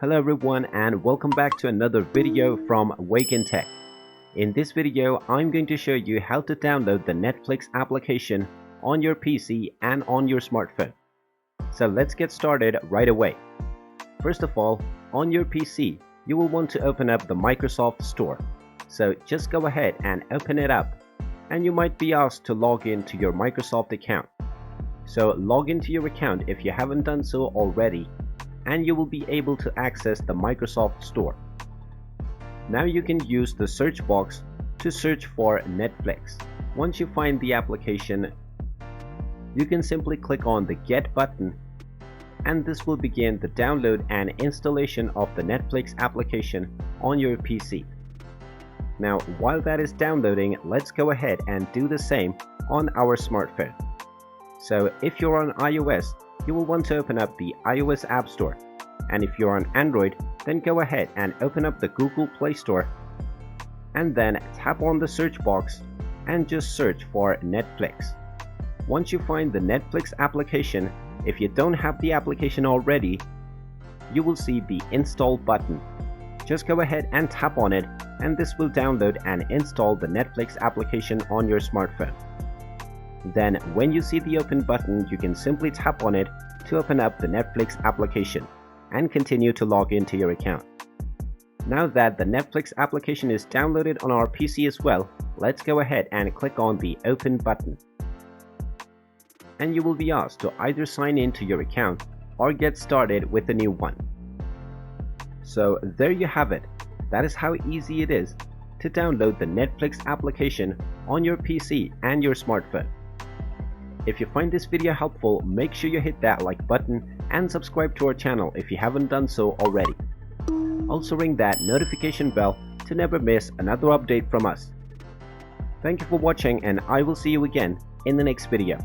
Hello everyone and welcome back to another video from Wake&Tech. In this video, I'm going to show you how to download the Netflix application on your PC and on your smartphone. So let's get started right away. First of all, on your PC, you will want to open up the Microsoft Store. So just go ahead and open it up, and you might be asked to log into your Microsoft account. So log into your account if you haven't done so already, and you will be able to access the Microsoft Store. Now you can use the search box to search for Netflix. Once you find the application, you can simply click on the Get button, and this will begin the download and installation of the Netflix application on your PC. Now while that is downloading, let's go ahead and do the same on our smartphone. So if you're on iOS, you will want to open up the iOS App Store, and if you're on Android, then go ahead and open up the Google Play Store, and then tap on the search box and just search for Netflix. Once you find the Netflix application, if you don't have the application already, you will see the Install button. Just go ahead and tap on it, and this will download and install the Netflix application on your smartphone. Then when you see the Open button, you can simply tap on it to open up the Netflix application and continue to log into your account. Now that the Netflix application is downloaded on our PC as well, let's go ahead and click on the Open button. And you will be asked to either sign in to your account or get started with a new one. So there you have it. That is how easy it is to download the Netflix application on your PC and your smartphone. If you find this video helpful, make sure you hit that like button and subscribe to our channel if you haven't done so already. Also ring that notification bell to never miss another update from us. Thank you for watching, and I will see you again in the next video.